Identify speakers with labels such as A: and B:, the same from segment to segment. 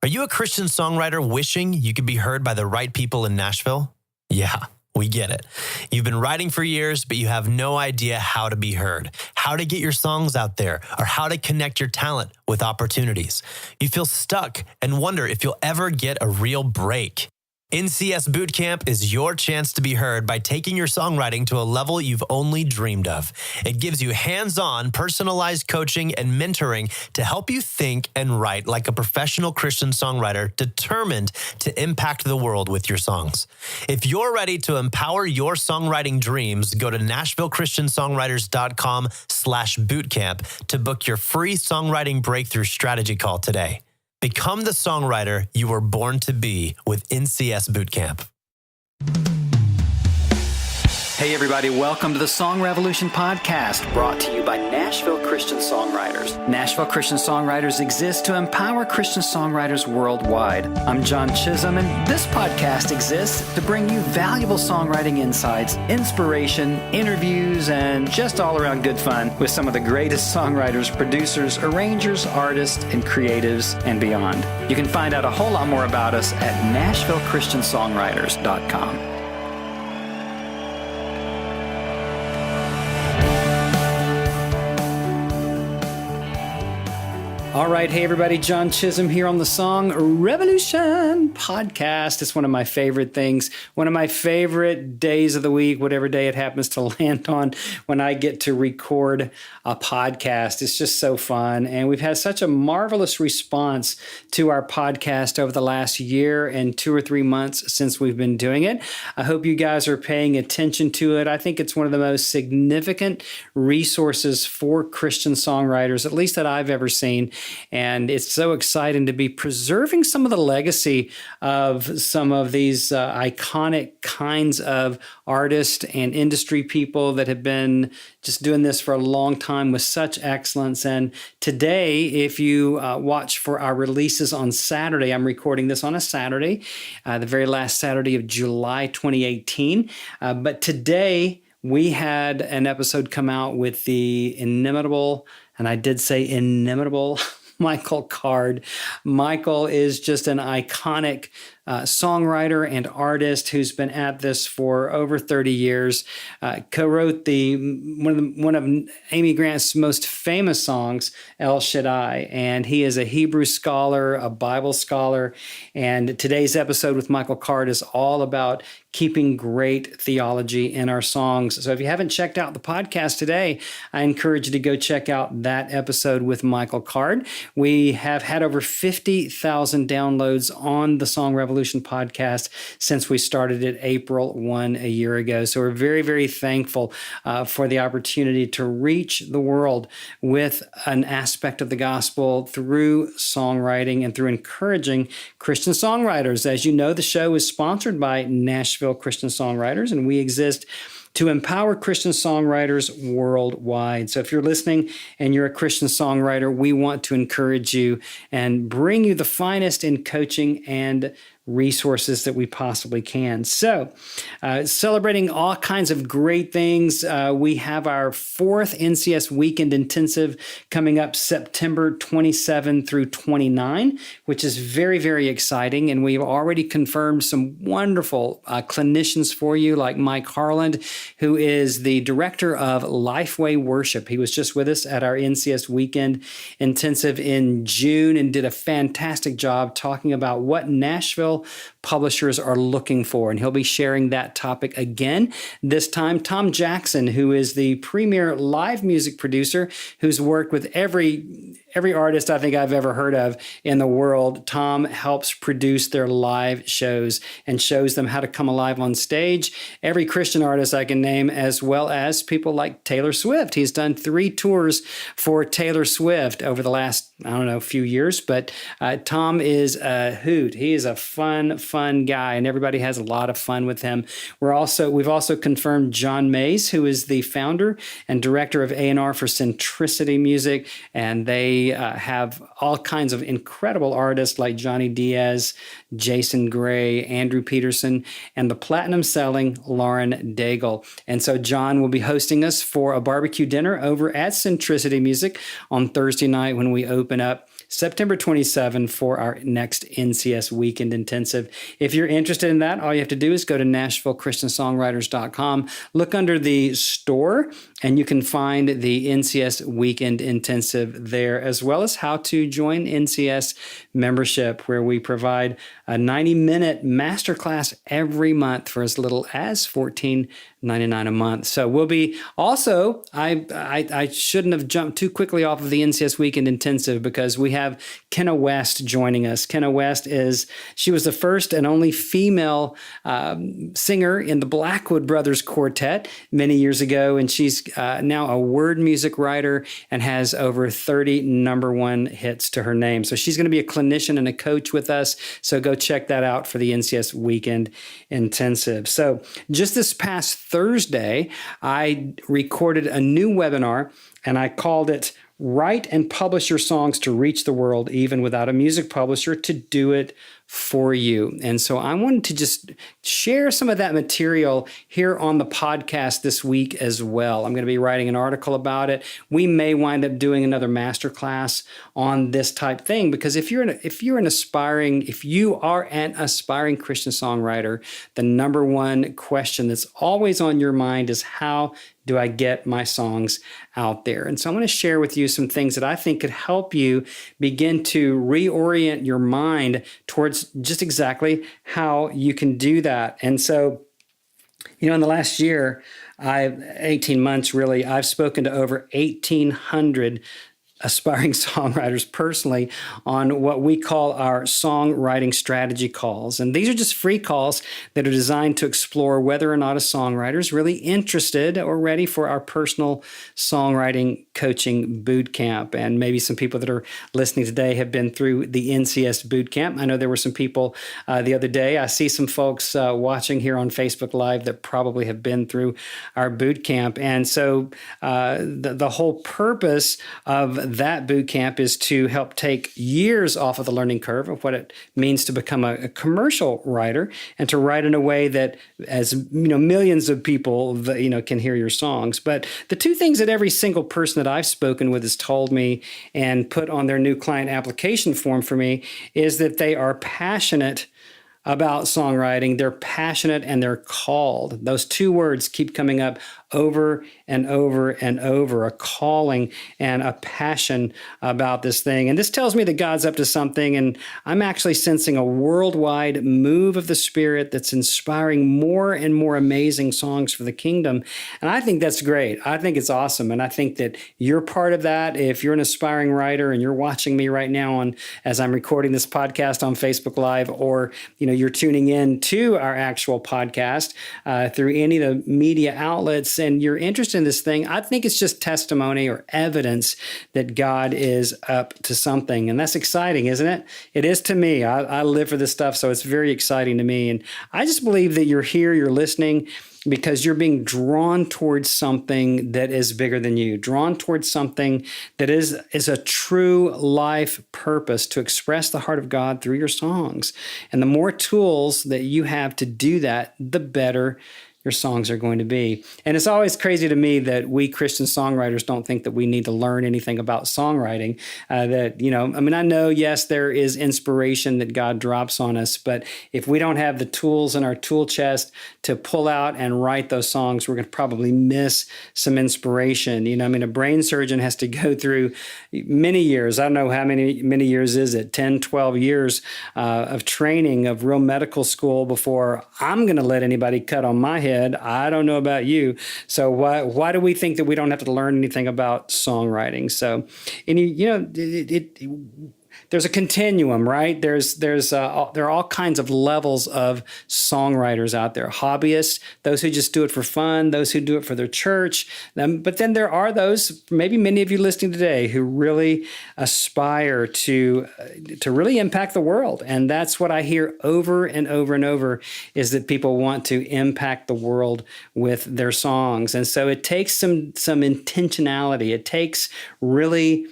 A: Are you a Christian songwriter wishing you could be heard by the right people in Nashville? Yeah, we get it. You've been writing for years, but you have no idea how to be heard, how to get your songs out there, or how to connect your talent with opportunities. You feel stuck and wonder if you'll ever get a real break. NCS Bootcamp is your chance to be heard by taking your songwriting to a level you've only dreamed of. It gives you hands-on, personalized coaching and mentoring to help you think and write like a professional Christian songwriter determined to impact the world with your songs. If you're ready to empower your songwriting dreams, go to NashvilleChristianSongwriters.com/bootcamp to book your free songwriting breakthrough strategy call today. Become the songwriter you were born to be with NCS Bootcamp.
B: Hey everybody, welcome to the Song Revolution podcast, brought to you by Nashville Christian Songwriters. Nashville Christian Songwriters exists to empower Christian songwriters worldwide. I'm John Chisum, and this podcast exists to bring you valuable songwriting insights, inspiration, interviews, and just all around good fun with some of the greatest songwriters, producers, arrangers, artists, and creatives, and beyond. You can find out a whole lot more about us at NashvilleChristianSongwriters.com. All right. Hey, everybody. John Chisum here on the Song Revolution podcast. It's one of my favorite things, one of my favorite days of the week, whatever day it happens to land on when I get to record a podcast. It's just so fun. And we've had such a marvelous response to our podcast over the last year and 2 or 3 months since we've been doing it. I hope you guys are paying attention to it. I think it's one of the most significant resources for Christian songwriters, at least that I've ever seen. And it's so exciting to be preserving some of the legacy of some of these iconic kinds of artists and industry people that have been just doing this for a long time with such excellence. And today, if you watch for our releases on Saturday, I'm recording this on a Saturday, the very last Saturday of July 2018. But today, we had an episode come out with the inimitable, and I did say inimitable, Michael Card. Michael is just an iconic songwriter and artist who's been at this for over 30 years. Co-wrote one of Amy Grant's most famous songs, El Shaddai, and he is a Hebrew scholar, a Bible scholar. And today's episode with Michael Card is all about keeping great theology in our songs. So if you haven't checked out the podcast today, I encourage you to go check out that episode with Michael Card. We have had over 50,000 downloads on the Song Revolution podcast since we started it April 1 a year ago. So we're very, very thankful for the opportunity to reach the world with an aspect of the gospel through songwriting and through encouraging Christian songwriters. As you know, the show is sponsored by Nashville Christian Songwriters, and we exist to empower Christian songwriters worldwide. So if you're listening and you're a Christian songwriter, we want to encourage you and bring you the finest in coaching and resources that we possibly can. So, celebrating all kinds of great things. We have our 4th NCS Weekend Intensive coming up September 27 through 29, which is very, very exciting. And we've already confirmed some wonderful clinicians for you, like Mike Harland, who is the director of Lifeway Worship. He was just with us at our NCS Weekend Intensive in June and did a fantastic job talking about what Nashville publishers are looking for. And he'll be sharing that topic again. This time, Tom Jackson, who is the premier live music producer, who's worked with every artist I think I've ever heard of in the world. Tom helps produce their live shows and shows them how to come alive on stage. Every Christian artist I can name, as well as people like Taylor Swift. He's done 3 tours for Taylor Swift over the last, few years, but Tom is a hoot. He is a fun guy, and everybody has a lot of fun with him. We've also confirmed John Mays, who is the founder and director of A&R for Centricity Music, and they have all kinds of incredible artists like Johnny Diaz, Jason Gray, Andrew Peterson, and the platinum-selling Lauren Daigle. And so John will be hosting us for a barbecue dinner over at Centricity Music on Thursday night when we open up September 27 for our next NCS Weekend Intensive. If you're interested in that, all you have to do is go to NashvilleChristianSongwriters.com, look under the store, and you can find the NCS Weekend Intensive there, as well as how to join NCS membership, where we provide a 90-minute masterclass every month for as little as $14.99 a month. So we'll be also, I shouldn't have jumped too quickly off of the NCS Weekend Intensive, because we have Kenna West joining us. Kenna West she was the first and only female singer in the Blackwood Brothers Quartet many years ago, and she's now a word music writer and has over 30 number one hits to her name. So she's going to be a clinician and a coach with us. So go check that out for the NCS Weekend Intensive. So just this past Thursday, I recorded a new webinar, and I called it Write and Publish Your Songs to Reach the World, Even Without a Music Publisher, to do it for you. And so I wanted to just share some of that material here on the podcast this week as well. I'm going to be writing an article about it. We may wind up doing another masterclass on this type thing, because if you are an aspiring Christian songwriter, the number one question that's always on your mind is, how do I get my songs out there? And so I want to share with you some things that I think could help you begin to reorient your mind towards just exactly how you can do that. And so, in the last year, 18 months really, I've spoken to over 1,800 aspiring songwriters personally on what we call our songwriting strategy calls. And these are just free calls that are designed to explore whether or not a songwriter is really interested or ready for our personal songwriting coaching boot camp. And maybe some people that are listening today have been through the NCS boot camp. I know there were some people the other day. I see some folks watching here on Facebook Live that probably have been through our boot camp. And so the whole purpose of that boot camp is to help take years off of the learning curve of what it means to become a commercial writer, and to write in a way that, as millions of people can hear your songs. But the two things that every single person that I've spoken with has told me and put on their new client application form for me is that they are passionate about songwriting. They're passionate and they're called. Those two words keep coming up over and over and over, a calling and a passion about this thing. And this tells me that God's up to something, and I'm actually sensing a worldwide move of the Spirit that's inspiring more and more amazing songs for the kingdom. And I think that's great. I think it's awesome. And I think that you're part of that. If you're an aspiring writer and you're watching me right now as I'm recording this podcast on Facebook Live, or you're tuning in to our actual podcast through any of the media outlets, and you're interested in this thing, I think it's just testimony or evidence that God is up to something. And that's exciting, isn't it? It is to me. I live for this stuff, so it's very exciting to me. And I just believe that you're here, you're listening, because you're being drawn towards something that is bigger than you, drawn towards something that is a true life purpose, to express the heart of God through your songs. And the more tools that you have to do that, the better your songs are going to be. And it's always crazy to me that we Christian songwriters don't think that we need to learn anything about songwriting. I know, yes, there is inspiration that God drops on us, but if we don't have the tools in our tool chest to pull out and write those songs, we're going to probably miss some inspiration. A brain surgeon has to go through many years. I don't know how many years is it, 10, 12 years of training, of real medical school, before I'm going to let anybody cut on my head. I don't know about you. So why do we think that we don't have to learn anything about songwriting? So, there's a continuum, right? There are all kinds of levels of songwriters out there. Hobbyists, those who just do it for fun, those who do it for their church. But then there are those, maybe many of you listening today, who really aspire to really impact the world. And that's what I hear over and over and over, is that people want to impact the world with their songs. And so it takes some intentionality. It takes really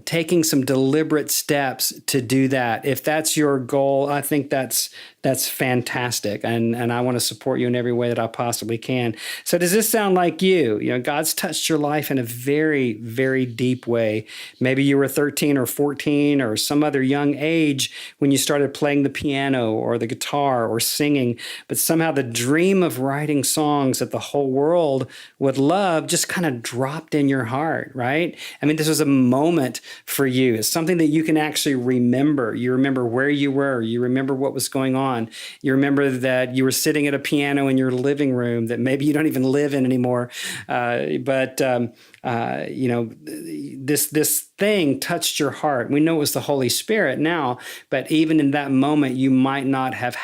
B: taking some deliberate steps to do that. If that's your goal, I think that's That's fantastic. And I want to support you in every way that I possibly can. So does this sound like you? You know, God's touched your life in a very, very deep way. Maybe you were 13 or 14 or some other young age when you started playing the piano or the guitar or singing, but somehow the dream of writing songs that the whole world would love just kind of dropped in your heart, right? I mean, this was a moment for you. It's something that you can actually remember. You remember where you were. You remember what was going on. You remember that you were sitting at a piano in your living room that maybe you don't even live in anymore. This thing touched your heart. We know it was the Holy Spirit now, but even in that moment, you might not have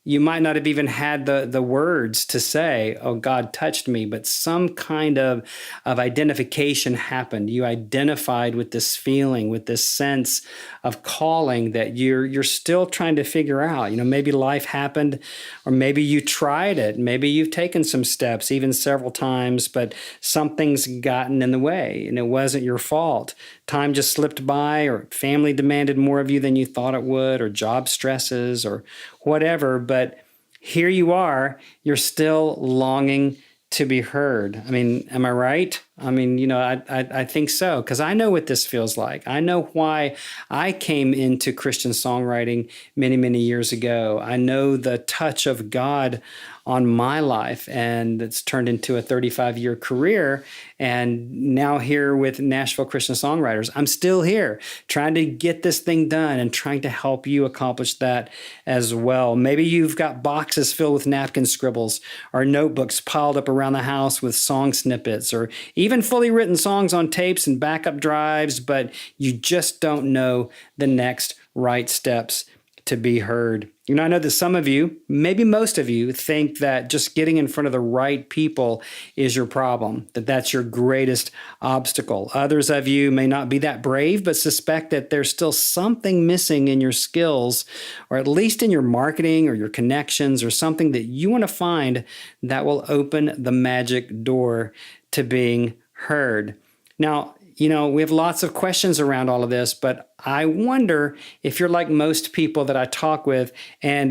B: even had the words to say, oh, God touched me, but some kind of identification happened. You identified with this feeling, with this sense of calling that you're still trying to figure out. You know, maybe life happened, or maybe you tried it. Maybe you've taken some steps, even several times, but something's gotten in the way and it wasn't your fault. Time just slipped by, or family demanded more of you than you thought it would, or job stresses, or whatever. But here you are, you're still longing to be heard. I mean, am I right? I mean, you know, I think so, because I know what this feels like. I know why I came into Christian songwriting many, many years ago. I know the touch of God on my life, and it's turned into a 35-year career. And now here with Nashville Christian Songwriters, I'm still here trying to get this thing done and trying to help you accomplish that as well. Maybe you've got boxes filled with napkin scribbles or notebooks piled up around the house with song snippets, or even fully written songs on tapes and backup drives, but you just don't know the next right steps to be heard. You know, I know that some of you, maybe most of you, think that just getting in front of the right people is your problem, that that's your greatest obstacle. Others of you may not be that brave, but suspect that there's still something missing in your skills, or at least in your marketing or your connections, or something that you want to find that will open the magic door to being heard. Now, you know, we have lots of questions around all of this, but I wonder if you're like most people that I talk with, and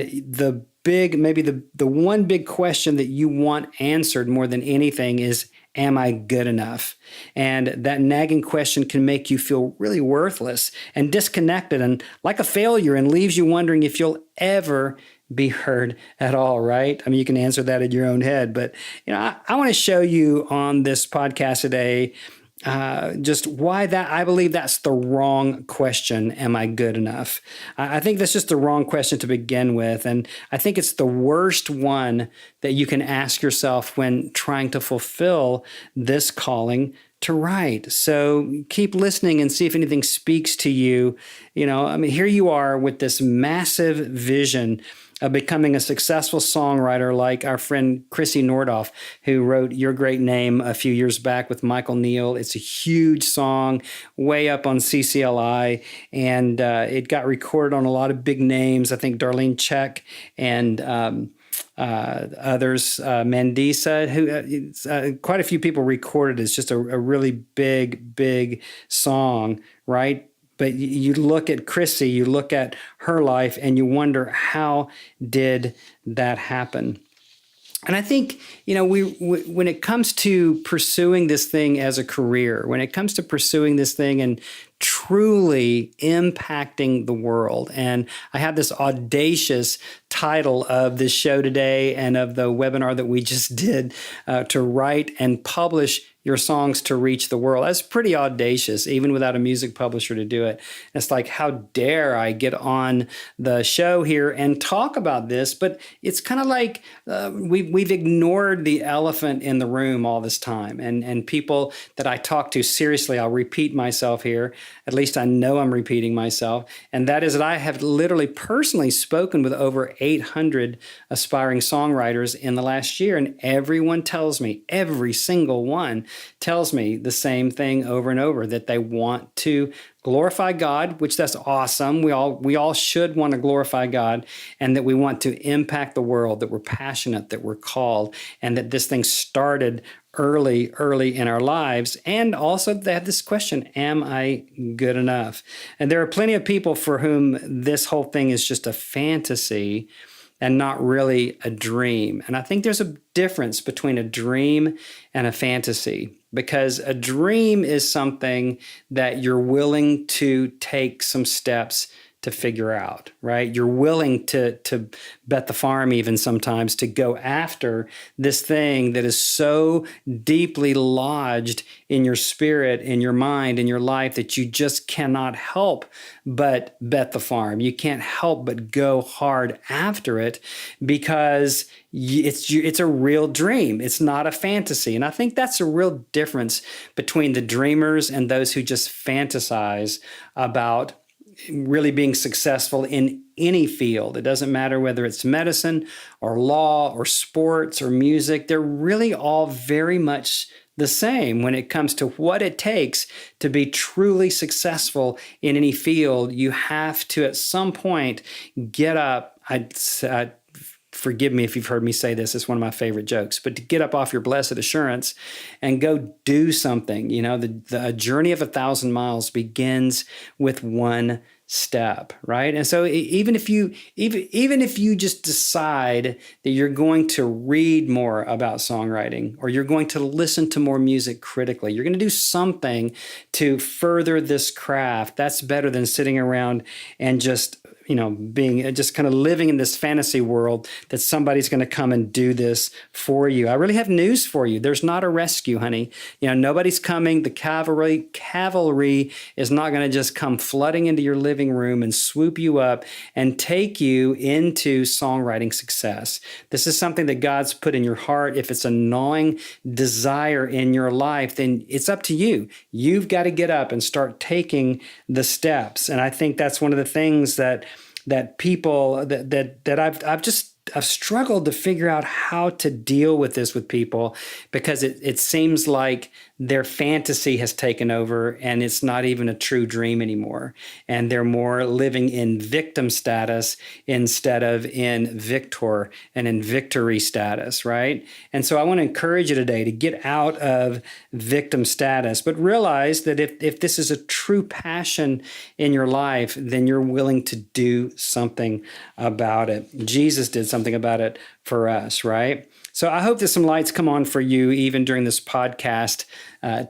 B: maybe the one big question that you want answered more than anything is, am I good enough? And that nagging question can make you feel really worthless and disconnected and like a failure, and leaves you wondering if you'll ever be heard at all, right? I mean, you can answer that in your own head, but you know, I want to show you on this podcast today just why that I believe that's the wrong question. Am I good enough? I think that's just the wrong question to begin with. And I think it's the worst one that you can ask yourself when trying to fulfill this calling to write. So keep listening and see if anything speaks to you. You know, I mean, here you are with this massive vision of becoming a successful songwriter, like our friend Chrissy Nordoff, who wrote Your Great Name a few years back with Michael Neal. It's a huge song, way up on CCLI, and it got recorded on a lot of big names. I think Darlene Check and others, Mandisa, who quite a few people recorded. It's just a really big song, right? But you look at Chrissy, you look at her life, and you wonder, how did that happen? And I think, you know, when it comes to pursuing this thing as a career, when it comes to pursuing this thing and truly impacting the world, and I have this audacious title of this show today and of the webinar that we just did, to write and publish your songs to reach the world. That's pretty audacious, even without a music publisher to do it. It's like, how dare I get on the show here and talk about this? But it's kind of like we've ignored the elephant in the room all this time. And people that I talk to, seriously, I'll repeat myself here. At least I know I'm repeating myself. And that is that I have literally personally spoken with over 800 aspiring songwriters in the last year. And everyone tells me, every single one, tells me the same thing over and over, that they want to glorify God, which that's awesome. We all should want to glorify God, and that we want to impact the world, that we're passionate, that we're called, and that this thing started early in our lives. And also they have this question, am I good enough? And there are plenty of people for whom this whole thing is just a fantasy and not really a dream. And I think there's a difference between a dream and a fantasy, because a dream is something that you're willing to take some steps to figure out, right? You're willing to bet the farm even sometimes to go after this thing that is so deeply lodged in your spirit, in your mind, in your life, that you just cannot help but bet the farm. You can't help but go hard after it because it's a real dream. It's not a fantasy. And I think that's a real difference between the dreamers and those who just fantasize about really being successful in any field. It doesn't matter whether it's medicine or law or sports or music. They're really all very much the same when it comes to what it takes to be truly successful in any field. You have to, at some point, get up. Forgive me if you've heard me say this. It's one of my favorite jokes, but to get up off your blessed assurance and go do something. You know, the journey of 1,000 miles begins with one step, right? And so even if you just decide that you're going to read more about songwriting, or you're going to listen to more music critically, you're going to do something to further this craft, that's better than sitting around and just being just kind of living in this fantasy world that somebody's going to come and do this for you. I really have news for you. There's not a rescue, honey. Nobody's coming. The cavalry is not going to just come flooding into your living room and swoop you up and take you into songwriting success. This is something that God's put in your heart. If it's a gnawing desire in your life, then it's up to you. You've got to get up and start taking the steps. And I think that's one of the things that people that I've struggled to figure out how to deal with this with people, because it seems like their fantasy has taken over and it's not even a true dream anymore. And they're more living in victim status instead of in victor and in victory status, right? And so I want to encourage you today to get out of victim status, but realize that if this is a true passion in your life, then you're willing to do something about it. Jesus did something about it for us, right? So I hope that some lights come on for you even during this podcast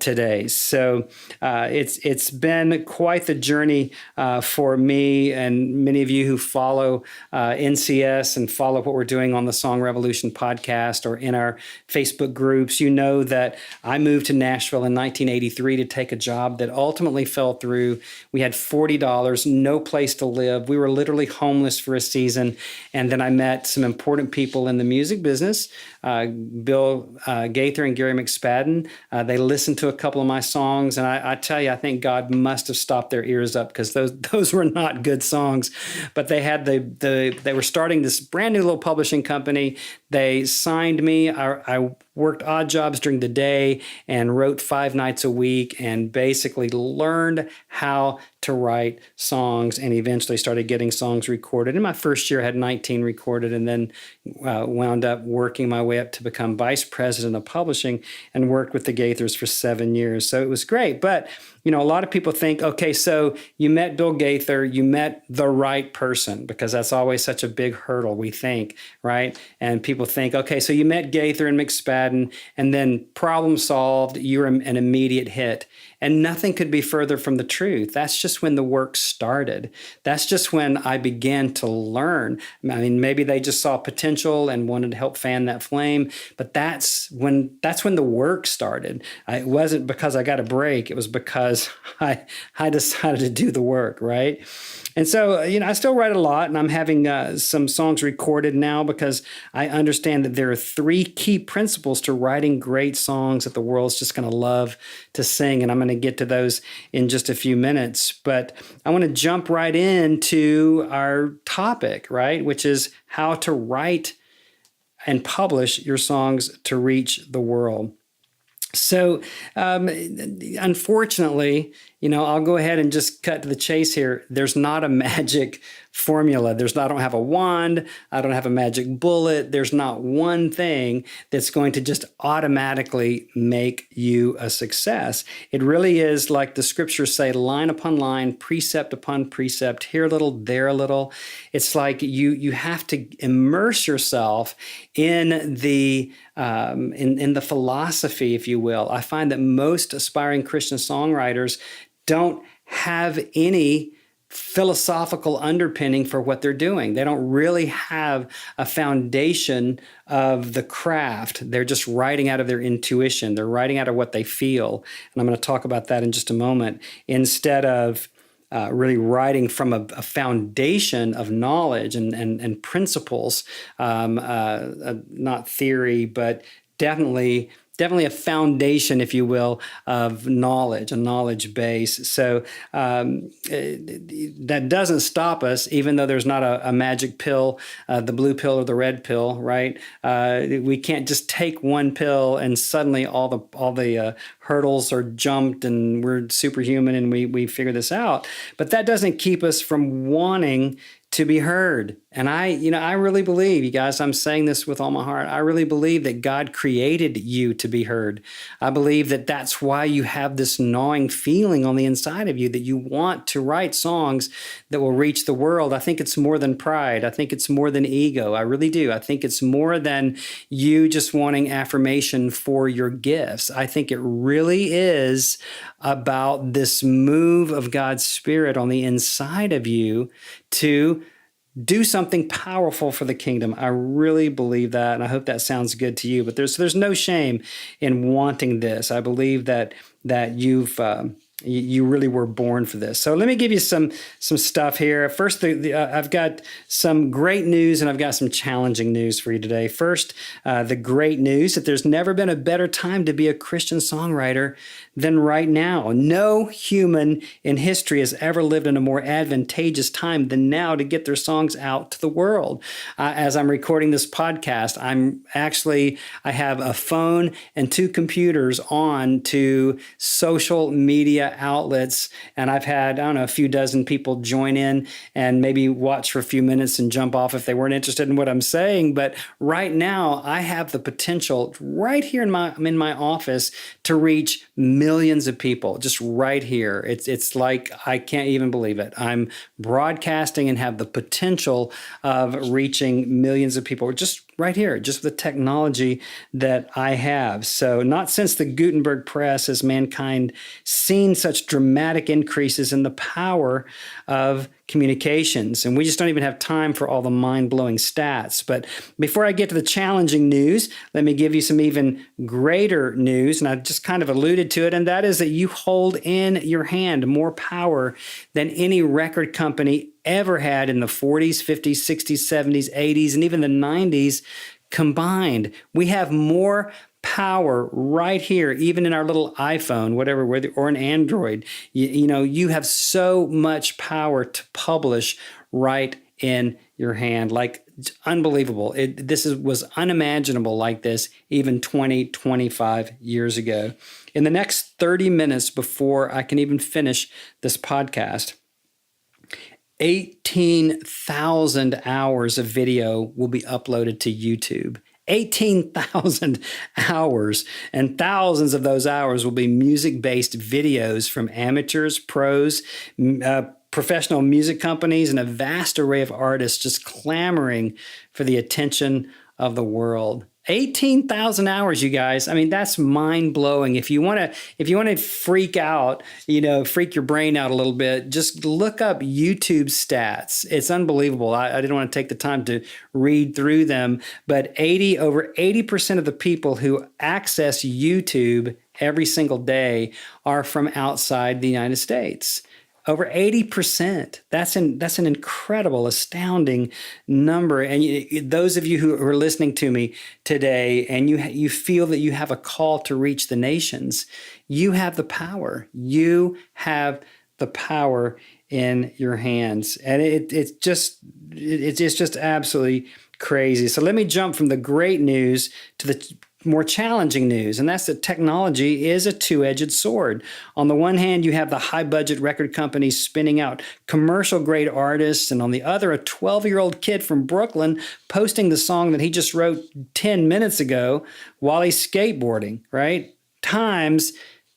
B: today. So it's been quite the journey for me and many of you who follow NCS and follow what we're doing on the Song Revolution podcast or in our Facebook groups. You know that I moved to Nashville in 1983 to take a job that ultimately fell through. We had $40, no place to live. We were literally homeless for a season. And then I met some important people in the music business, Bill Gaither and Gary McSpadden. They listened to a couple of my songs, and I tell you, I think God must have stopped their ears up, because those were not good songs. But they had they were starting this brand new little publishing company. They signed me. I worked odd jobs during the day and wrote 5 nights a week, and basically learned how to write songs, and eventually started getting songs recorded. In my first year, I had 19 recorded, and then wound up working my way up to become vice president of publishing, and worked with the Gaithers for 7 years. So it was great. But a lot of people think, okay, so you met Bill Gaither, you met the right person, because that's always such a big hurdle, we think, right? And people think, okay, so you met Gaither and McSpadden, and then problem solved, you're an immediate hit. And nothing could be further from the truth. That's just when the work started. That's just when I began to learn. I mean, maybe they just saw potential and wanted to help fan that flame, but that's when the work started. It wasn't because I got a break. It was because I decided to do the work, right? And so, I still write a lot, and I'm having some songs recorded now, because I understand that there are 3 key principles to writing great songs that the world's just going to love to sing. And I'm going to get to those in just a few minutes. But I want to jump right into our topic, right? Which is how to write and publish your songs to reach the world. So, unfortunately, I'll go ahead and just cut to the chase here. There's not a magic formula. I don't have a wand. I don't have a magic bullet. There's not one thing that's going to just automatically make you a success. It really is like the scriptures say, line upon line, precept upon precept, here a little, there a little. It's like you have to immerse yourself in the philosophy, if you will. I find that most aspiring Christian songwriters don't have any philosophical underpinning for what they're doing. They don't really have a foundation of the craft. They're just writing out of their intuition. They're writing out of what they feel. And I'm going to talk about that in just a moment, instead of really writing from a foundation of knowledge and principles, not theory, but definitely a foundation, if you will, of knowledge, a knowledge base. So that doesn't stop us, even though there's not a magic pill, the blue pill or the red pill, right? We can't just take one pill and suddenly all the hurdles are jumped and we're superhuman and we figure this out. But that doesn't keep us from wanting to be heard. And I really believe, you guys, I'm saying this with all my heart, I really believe that God created you to be heard. I believe that that's why you have this gnawing feeling on the inside of you, that you want to write songs that will reach the world. I think it's more than pride. I think it's more than ego. I really do. I think it's more than you just wanting affirmation for your gifts. I think it really is about this move of God's Spirit on the inside of you to do something powerful for the kingdom. I really believe that, and I hope that sounds good to you. But there's no shame in wanting this. I believe that you really were born for this. So let me give you some stuff here. First, I've got some great news and I've got some challenging news for you today. First, the great news that there's never been a better time to be a Christian songwriter than right now. No human in history has ever lived in a more advantageous time than now to get their songs out to the world. As I'm recording this podcast, I have a phone and 2 computers on to social media outlets, and I've had, a few dozen people join in and maybe watch for a few minutes and jump off if they weren't interested in what I'm saying. But right now, I have the potential right here in my office to reach millions of people just right here. It's like, I can't even believe it. I'm broadcasting and have the potential of reaching millions of people just right here, just the technology that I have. So not since the Gutenberg press has mankind seen such dramatic increases in the power of communications. And we just don't even have time for all the mind-blowing stats. But before I get to the challenging news, let me give you some even greater news. And I just kind of alluded to it. And that is that you hold in your hand more power than any record company ever had in the 40s, 50s, 60s, 70s, 80s, and even the 90s combined. We have more power right here, even in our little iPhone, whatever, or an Android. You have so much power to publish right in your hand. Like, unbelievable. This was unimaginable like this even 20, 25 years ago. In the next 30 minutes before I can even finish this podcast, 18,000 hours of video will be uploaded to YouTube. 18,000 hours, and thousands of those hours will be music-based videos from amateurs, pros, professional music companies, and a vast array of artists just clamoring for the attention of the world. 18,000 hours, you guys. I mean, that's mind-blowing. If you want to freak out, freak your brain out a little bit, just look up YouTube stats. It's unbelievable. I didn't want to take the time to read through them, but over 80% of the people who access YouTube every single day are from outside the United States. Over 80%. That's an incredible, astounding number. And those of you who are listening to me today, and you feel that you have a call to reach the nations, you have the power. You have the power in your hands, and it's just absolutely crazy. So let me jump from the great news to the more challenging news, and that's that technology is a two-edged sword. On the one hand, you have the high-budget record companies spinning out commercial-grade artists, and on the other, a 12-year-old kid from Brooklyn posting the song that he just wrote 10 minutes ago while he's skateboarding, right? Times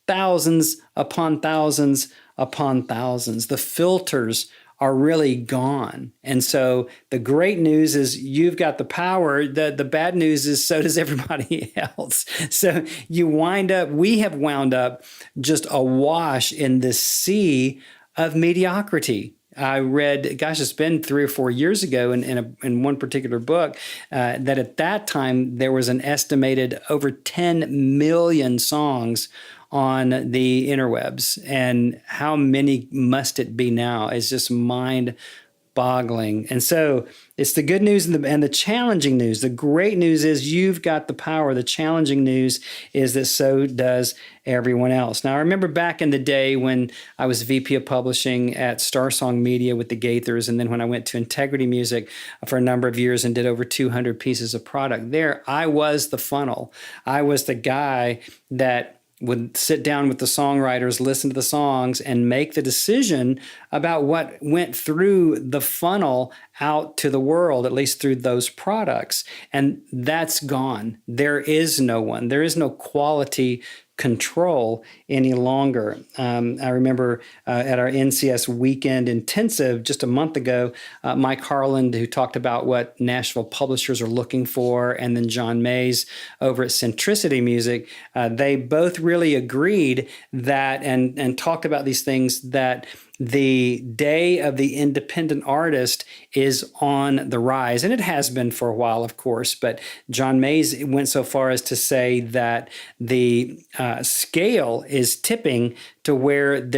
B: thousands upon thousands upon thousands. The filters are really gone. And so the great news is you've got the power. The bad news is so does everybody else. So we have wound up just awash in this sea of mediocrity. I read, gosh, it's been 3 or 4 years ago in one particular book, that at that time there was an estimated over 10 million songs on the interwebs. And how many must it be now? It's just mind-boggling. And so it's the good news and the challenging news. The great news is you've got the power. The challenging news is that so does everyone else. Now, I remember back in the day when I was VP of Publishing at Star Song Media with the Gaithers, and then when I went to Integrity Music for a number of years and did over 200 pieces of product there, I was the funnel. I was the guy that would sit down with the songwriters, listen to the songs, and make the decision about what went through the funnel out to the world, at least through those products. And that's gone. There is no one. There is no quality control any longer. I remember at our NCS Weekend Intensive just a month ago, Mike Harland, who talked about what Nashville publishers are looking for, and then John Mays over at Centricity Music, they both really agreed that and talked about these things, that the day of the independent artist is on the rise. And it has been for a while, of course, but John Mays went so far as to say that the scale is tipping to where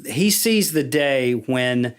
B: he sees the day when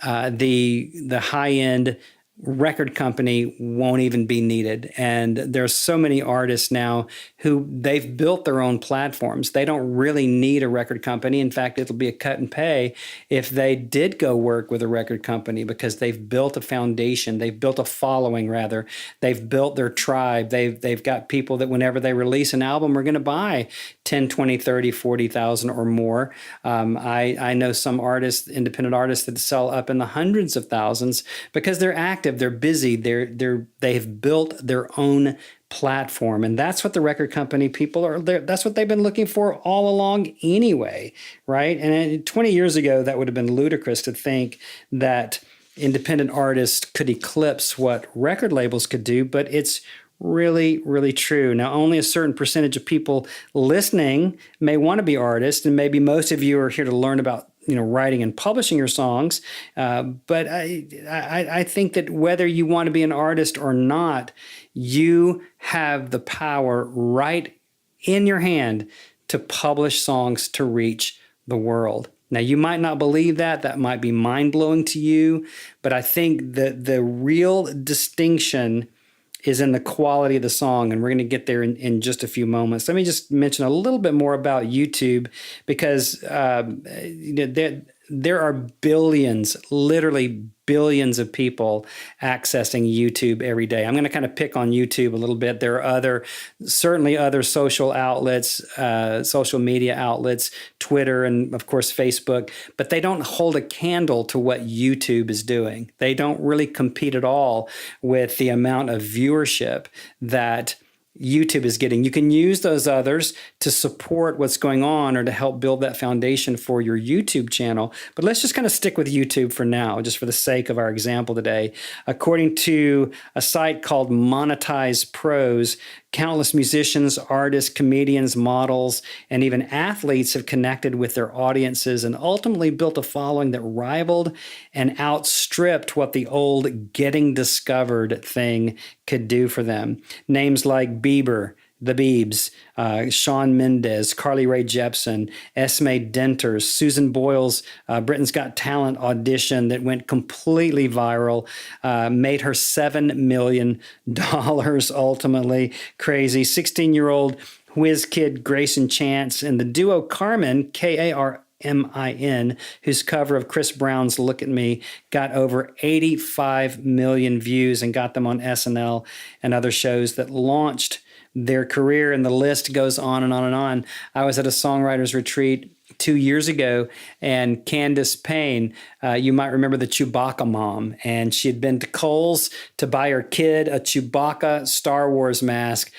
B: the high-end record company won't even be needed. And there's so many artists now who they've built their own platforms. They don't really need a record company. In fact, it'll be a cut and pay if they did go work with a record company, because they've built a foundation. They've built a following, rather. They've built their tribe. They've got people that whenever they release an album are going to buy 10, 20, 30, 40,000 or more. I know some artists, independent artists, that sell up in the hundreds of thousands because they're active. They're busy. They've built their own platform, and that's what the record company people are. That's what they've been looking for all along, anyway, right? And 20 years ago, that would have been ludicrous to think that independent artists could eclipse what record labels could do, but it's really, really true. Now, only a certain percentage of people listening may want to be artists, and maybe most of you are here to learn about writing and publishing your songs. But I think that whether you want to be an artist or not, you have the power right in your hand to publish songs to reach the world. Now, you might not believe that. That might be mind-blowing to you. But I think that the real distinction is in the quality of the song, and we're going to get there in just a few moments. Let me just mention a little bit more about YouTube, because there are billions, literally billions of people accessing YouTube every day. I'm going to kind of pick on YouTube a little bit. There are certainly other social outlets, social media outlets, Twitter, and of course Facebook, but they don't hold a candle to what YouTube is doing. They don't really compete at all with the amount of viewership that YouTube is getting. You can use those others to support what's going on or to help build that foundation for your YouTube channel. But let's just kind of stick with YouTube for now, just for the sake of our example today. According to a site called Monetize Pros, countless musicians, artists, comedians, models, and even athletes have connected with their audiences and ultimately built a following that rivaled and outstripped what the old getting discovered thing could do for them. Names like Bieber, The Biebs, Shawn Mendes, Carly Rae Jepsen, Esme Denters, Susan Boyle's Britain's Got Talent audition that went completely viral, made her $7 million ultimately. Crazy. 16-year-old whiz kid Grayson Chance and the duo Carmen, Karmin, whose cover of Chris Brown's Look at Me got over 85 million views and got them on SNL and other shows that launched their career, and the list goes on and on and on. I was at a songwriters retreat 2 years ago, and Candace Payne, you might remember the Chewbacca mom, and she had been to Kohl's to buy her kid a Chewbacca Star Wars mask,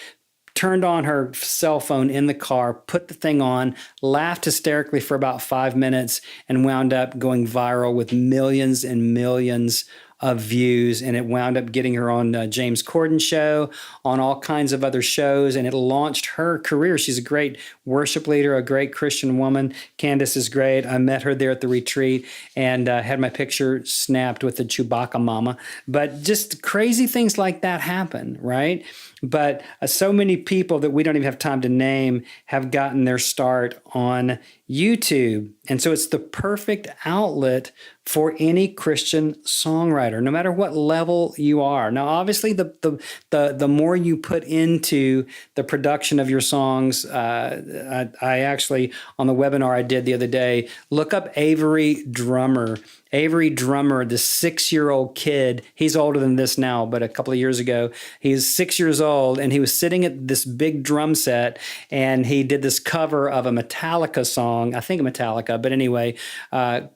B: turned on her cell phone in the car, put the thing on, laughed hysterically for about 5 minutes, and wound up going viral with millions and millions of views. And it wound up getting her on James Corden's show, on all kinds of other shows, and it launched her career. She's a great worship leader, a great Christian woman. Candace is great. I met her there at the retreat and had my picture snapped with the Chewbacca mama. But just crazy things like that happen, right? But so many people that we don't even have time to name have gotten their start on YouTube. And so it's the perfect outlet for any Christian songwriter, no matter what level you are. Now, obviously, the more you put into the production of your songs, I actually, on the webinar I did the other day, look up Avery Drummer. Avery Drummer, the 6-year-old kid, he's older than this now, but a couple of years ago, he's 6 years old, and he was sitting at this big drum set, and he did this cover of a Metallica song, I think Metallica, but anyway,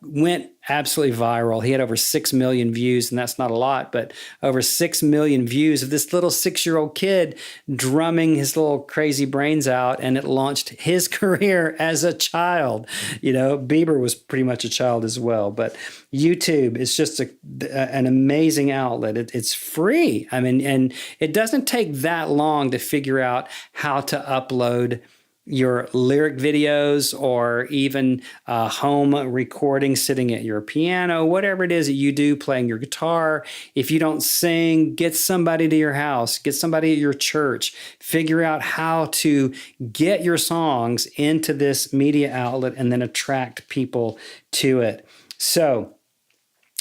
B: went absolutely viral. He had over 6 million views, and that's not a lot, but over 6 million views of this little 6-year-old kid drumming his little crazy brains out, and it launched his career as a child. You know, Bieber was pretty much a child as well, but YouTube is just an amazing outlet. It's free. I mean, and it doesn't take that long to figure out how to upload your lyric videos or even home recording sitting at your piano, whatever it is that you do, playing your guitar. If you don't sing, get somebody to your house, get somebody at your church, figure out how to get your songs into this media outlet and then attract people to it. So,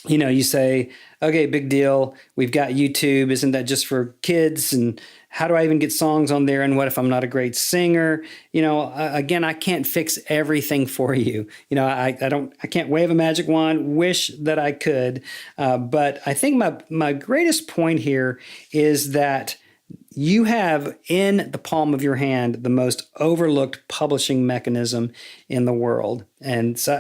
B: you know, you say, okay, big deal. We've got YouTube. Isn't that just for kids? And how do I even get songs on there? And what if I'm not a great singer? You know, again, I can't fix everything for you. You know, I can't wave a magic wand. Wish that I could. But I think my greatest point here is that you have in the palm of your hand the most overlooked publishing mechanism in the world. And so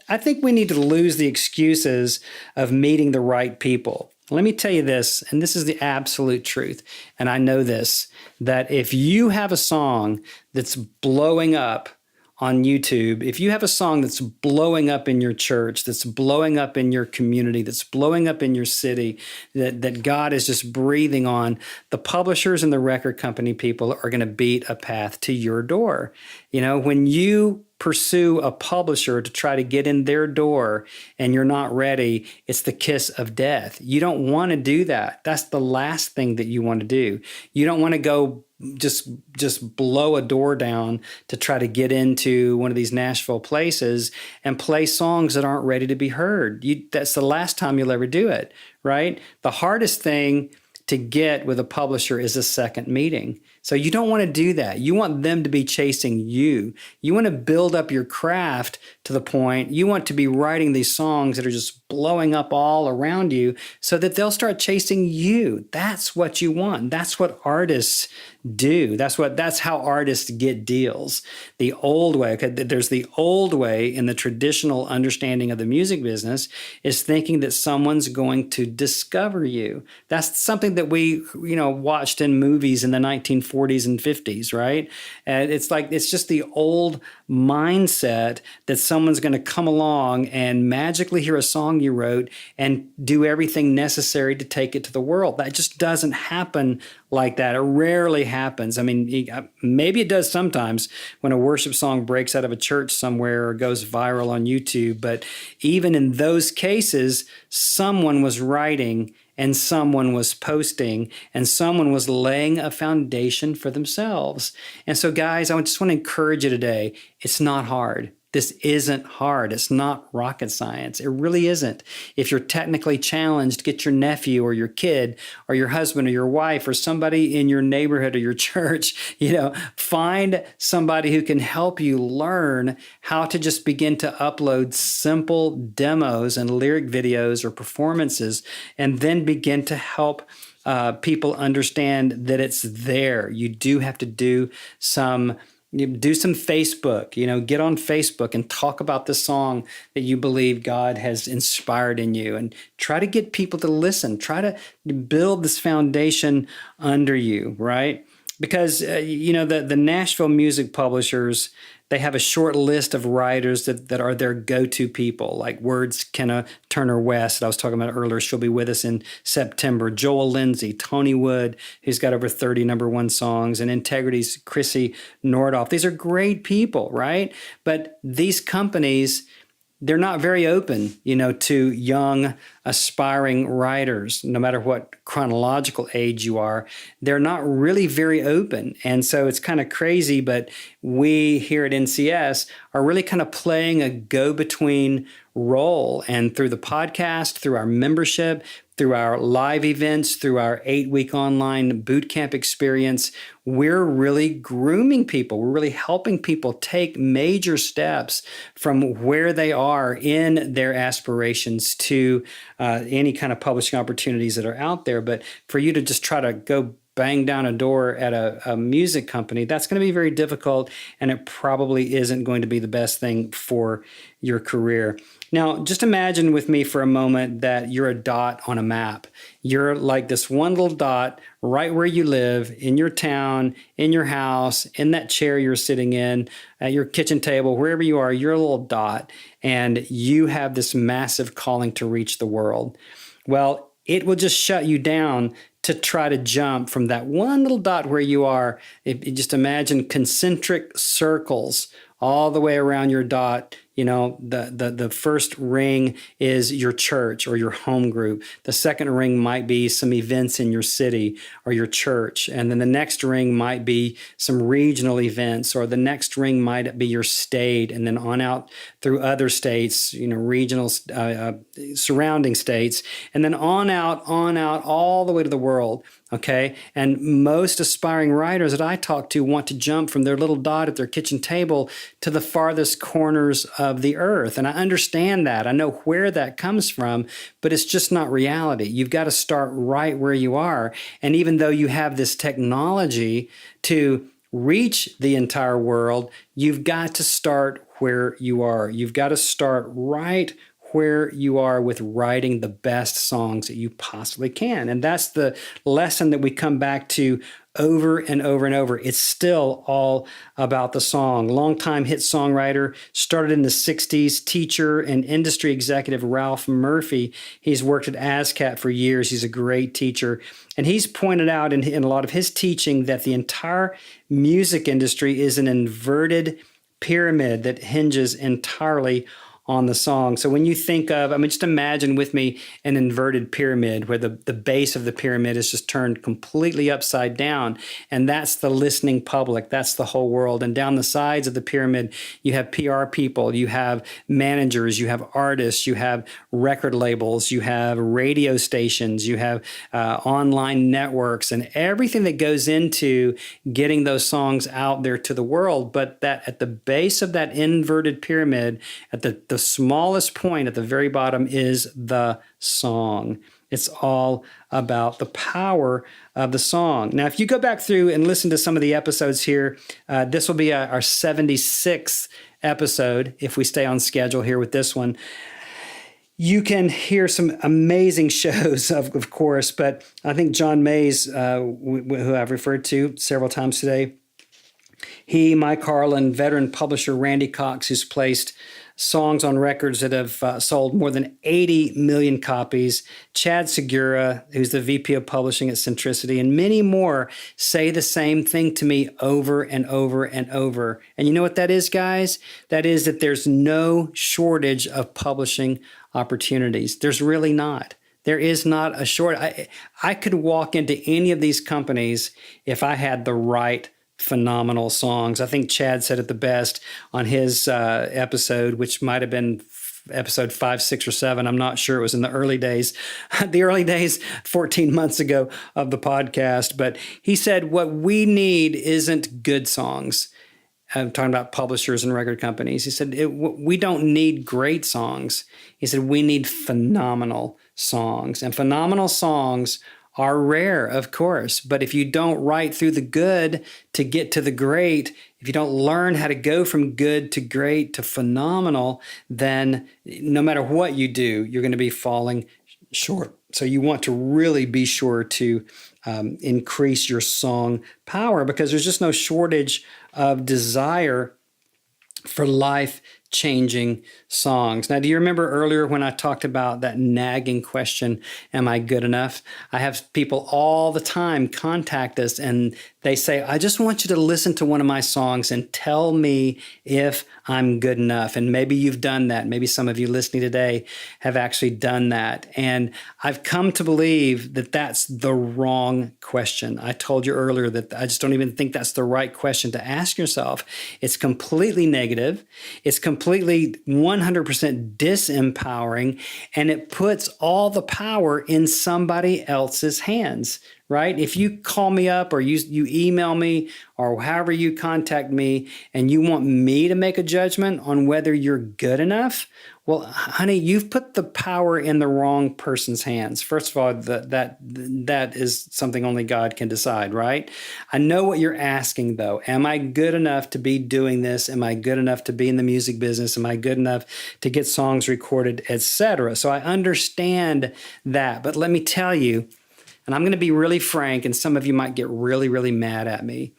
B: I think we need to lose the excuses of meeting the right people. Let me tell you this, and this is the absolute truth, and I know this, that if you have a song that's blowing up on YouTube, if you have a song that's blowing up in your church, that's blowing up in your community, that's blowing up in your city, that God is just breathing on, the publishers and the record company people are going to beat a path to your door. You know, when you pursue a publisher to try to get in their door and you're not ready, it's the kiss of death. You don't want to do that. That's the last thing that you want to do. You don't want to go just blow a door down to try to get into one of these Nashville places and play songs that aren't ready to be heard. That's the last time you'll ever do it, right? The hardest thing to get with a publisher is a second meeting. So you don't want to do that. You want them to be chasing you. You want to build up your craft to the point you want to be writing these songs that are just blowing up all around you so that they'll start chasing you. That's what you want. That's what artists do. That's how artists get deals. The old way, okay, there's the old way in the traditional understanding of the music business is thinking that someone's going to discover you. That's something that we, watched in movies in the 1940s and 50s, right? And it's just the old mindset that someone's going to come along and magically hear a song you wrote and do everything necessary to take it to the world. That just doesn't happen like that. It rarely happens. I mean, maybe it does sometimes when a worship song breaks out of a church somewhere or goes viral on YouTube. But even in those cases, someone was writing and someone was posting and someone was laying a foundation for themselves. And so, guys, I just want to encourage you today. It's not hard. This isn't hard. It's not rocket science. It really isn't. If you're technically challenged, get your nephew or your kid or your husband or your wife or somebody in your neighborhood or your church, find somebody who can help you learn how to just begin to upload simple demos and lyric videos or performances, and then begin to help people understand that it's there. You do have to do some Facebook, get on Facebook and talk about the song that you believe God has inspired in you, and try to get people to listen. Try to build this foundation under you, right? Because, the Nashville music publishers, they have a short list of writers that are their go-to people, like Words Kenna Turner West that I was talking about earlier. She'll be with us in September. Joel Lindsay, Tony Wood, who's got over 30 number one songs, and Integrity's Chrissy Nordoff. These are great people, right? But these companies, they're not very open, to young, aspiring writers, no matter what chronological age you are. They're not really very open. And so it's kind of crazy, but we here at NCS are really kind of playing a go-between role. And through the podcast, through our membership, through our live events, through our 8-week online bootcamp experience, we're really grooming people. We're really helping people take major steps from where they are in their aspirations to any kind of publishing opportunities that are out there. But for you to just try to go bang down a door at a music company, that's going to be very difficult, and it probably isn't going to be the best thing for your career. Now, just imagine with me for a moment that you're a dot on a map. You're like this one little dot right where you live, in your town, in your house, in that chair you're sitting in, at your kitchen table, wherever you are, you're a little dot, and you have this massive calling to reach the world. Well, it will just shut you down to try to jump from that one little dot where you are. Just imagine concentric circles all the way around your dot. The first ring is your church or your home group. The second ring might be some events in your city or your church. And then the next ring might be some regional events, or the next ring might be your state, and then on out through other states, regional, surrounding states, and then on out, all the way to the world. Okay. And most aspiring writers that I talk to want to jump from their little dot at their kitchen table to the farthest corners of the earth. And I understand that. I know where that comes from, but it's just not reality. You've got to start right where you are. And even though you have this technology to reach the entire world, you've got to start where you are. You've got to start right where you are with writing the best songs that you possibly can. And that's the lesson that we come back to over and over and over. It's still all about the song. Longtime hit songwriter, started in the 60s, teacher and industry executive Ralph Murphy. He's worked at ASCAP for years. He's a great teacher. And he's pointed out in a lot of his teaching that the entire music industry is an inverted pyramid that hinges entirely on the song. So when you think of, just imagine with me an inverted pyramid where the base of the pyramid is just turned completely upside down. And that's the listening public. That's the whole world. And down the sides of the pyramid, you have PR people, you have managers, you have artists, you have record labels, you have radio stations, you have online networks, and everything that goes into getting those songs out there to the world. But that at the base of that inverted pyramid, at the smallest point at the very bottom, is the song. It's all about the power of the song. Now, if you go back through and listen to some of the episodes here, this will be our 76th episode if we stay on schedule here with this one. You can hear some amazing shows, of course, but I think John Mays, who I've referred to several times today, he, Mike Harlan, veteran publisher Randy Cox, who's placed songs on records that have sold more than 80 million copies, Chad Segura, who's the VP of Publishing at Centricity, and many more say the same thing to me over and over and over. And you know what that is, guys? That is that there's no shortage of publishing opportunities. There's really not. There is not a short. I could walk into any of these companies if I had the right phenomenal songs. I think Chad said it the best on his episode, which might have been episode 5, 6, or 7. I'm not sure. It was in the early days, 14 months ago of the podcast. But he said, what we need isn't good songs. I'm talking about publishers and record companies. He said, we don't need great songs. He said, we need phenomenal songs. And phenomenal songs are rare, of course. But if you don't write through the good to get to the great, if you don't learn how to go from good to great to phenomenal, then no matter what you do, you're going to be falling short. So you want to really be sure to increase your song power, because there's just no shortage of desire for life-changing songs. Now, do you remember earlier when I talked about that nagging question, am I good enough? I have people all the time contact us and they say, I just want you to listen to one of my songs and tell me if I'm good enough. And maybe you've done that. Maybe some of you listening today have actually done that. And I've come to believe that that's the wrong question. I told you earlier that I just don't even think that's the right question to ask yourself. It's completely negative. It's completely 100% disempowering, and it puts all the power in somebody else's hands, right? If you call me up or you email me or however you contact me and you want me to make a judgment on whether you're good enough, well, honey, you've put the power in the wrong person's hands. First of all, that is something only God can decide, right? I know what you're asking, though. Am I good enough to be doing this? Am I good enough to be in the music business? Am I good enough to get songs recorded, etc.? So I understand that. But let me tell you, and I'm going to be really frank, and some of you might get really, really mad at me.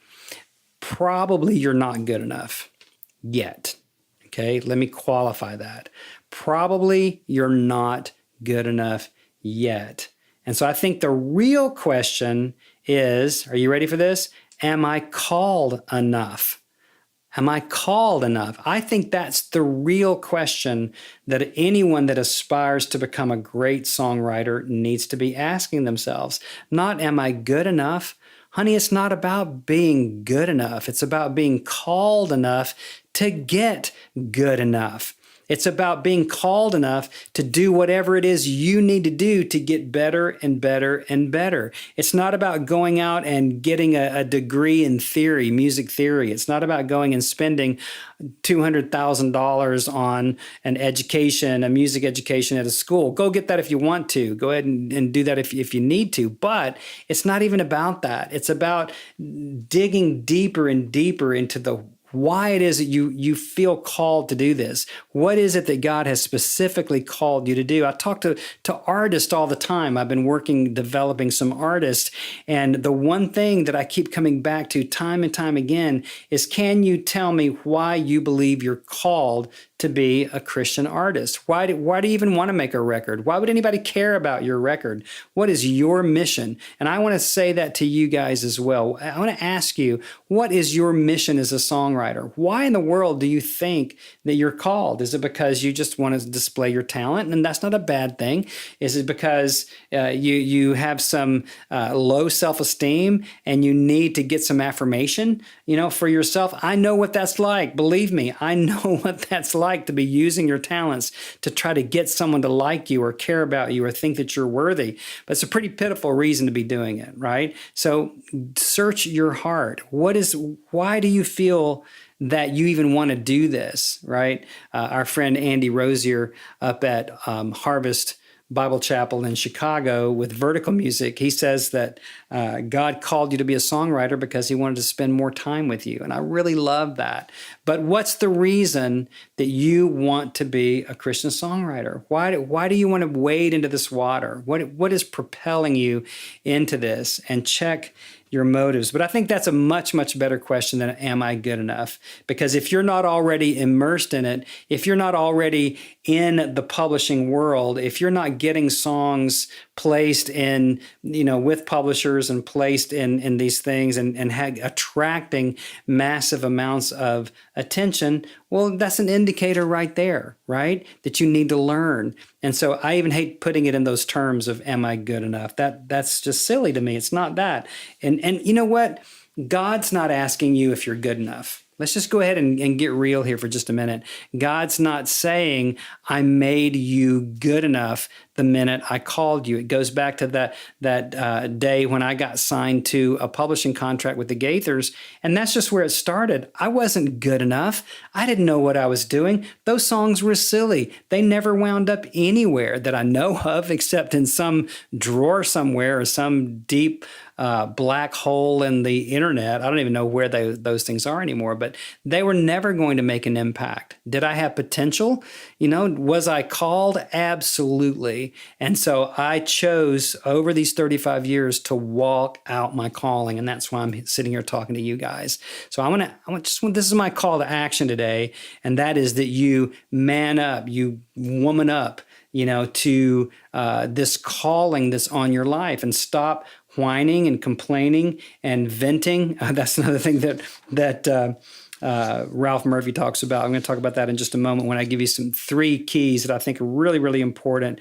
B: Probably you're not good enough yet. Okay, let me qualify that. Probably you're not good enough yet. And so I think the real question is, are you ready for this? Am I called enough? Am I called enough? I think that's the real question that anyone that aspires to become a great songwriter needs to be asking themselves. Not, am I good enough? Honey, it's not about being good enough. It's about being called enough to get good enough. It's about being called enough to do whatever it is you need to do to get better and better and better. It's not about going out and getting a degree in theory, music theory. It's not about going and spending $200,000 on an education, a music education at a school. Go get that if you want to. Go ahead and do that if you need to. But it's not even about that. It's about digging deeper and deeper into the why it is that you feel called to do this. What is it that God has specifically called you to do? I talk to artists all the time. I've been developing some artists. And the one thing that I keep coming back to time and time again is, can you tell me why you believe you're called to be a Christian artist? Why do you even want to make a record? Why would anybody care about your record? What is your mission? And I want to say that to you guys as well. I want to ask you, what is your mission as a songwriter? Why in the world do you think that you're called? Is it because you just want to display your talent? And that's not a bad thing. Is it because you have some low self-esteem and you need to get some affirmation, for yourself? I know what that's like. Believe me, I know what that's like, to be using your talents to try to get someone to like you or care about you or think that you're worthy. But it's a pretty pitiful reason to be doing it, right? So search your heart. Why do you feel that you even want to do this, right? Our friend Andy Rosier up at Harvest Bible Chapel in Chicago with Vertical Music, he says that God called you to be a songwriter because he wanted to spend more time with you. And I really love that. But what's the reason that you want to be a Christian songwriter? Why do you want to wade into this water? What is propelling you into this? And check your motives. But I think that's a much, much better question than, am I good enough? Because if you're not already immersed in it, if you're not already in the publishing world, if you're not getting songs placed in, with publishers and placed in these things and attracting massive amounts of attention, well, that's an indicator right there, right? That you need to learn. And so I even hate putting it in those terms of, am I good enough? That's just silly to me. It's not that. And you know what? God's not asking you if you're good enough. Let's just go ahead and get real here for just a minute. God's not saying, I made you good enough the minute I called you. It goes back to that day when I got signed to a publishing contract with the Gaithers, and that's just where it started. I wasn't good enough. I didn't know what I was doing. Those songs were silly. They never wound up anywhere that I know of, except in some drawer somewhere or some deep black hole in the internet. I don't even know where those things are anymore, but they were never going to make an impact. Did I have potential? Was I called? Absolutely. And so I chose over these 35 years to walk out my calling. And that's why I'm sitting here talking to you guys. So this is my call to action today. And that is that you man up, you woman up, to this calling that's on your life, and stop whining and complaining and venting. That's another thing that Ralph Murphy talks about. I'm going to talk about that in just a moment when I give you some 3 keys that I think are really, really important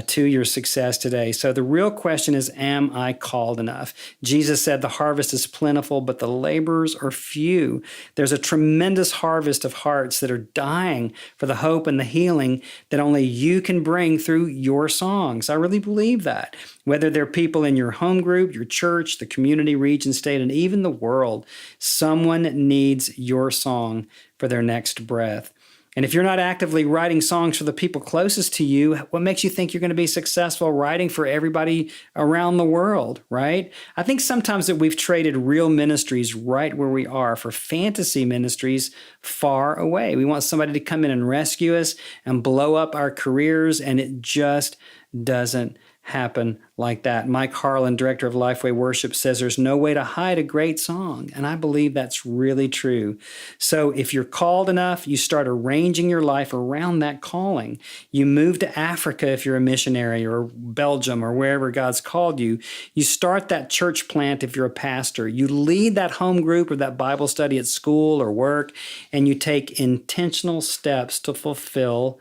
B: to your success today. So the real question is, am I called enough? Jesus said the harvest is plentiful, but the laborers are few. There's a tremendous harvest of hearts that are dying for the hope and the healing that only you can bring through your songs. I really believe that. Whether they're people in your home group, your church, the community, region, state, and even the world, someone needs your song for their next breath. And if you're not actively writing songs for the people closest to you, what makes you think you're going to be successful writing for everybody around the world, right? I think sometimes that we've traded real ministries right where we are for fantasy ministries far away. We want somebody to come in and rescue us and blow up our careers, and it just doesn't happen like that. Mike Harlan, director of Lifeway Worship, says there's no way to hide a great song. And I believe that's really true. So if you're called enough, you start arranging your life around that calling. You move to Africa if you're a missionary, or Belgium, or wherever God's called you. You start that church plant if you're a pastor. You lead that home group or that Bible study at school or work, and you take intentional steps to fulfill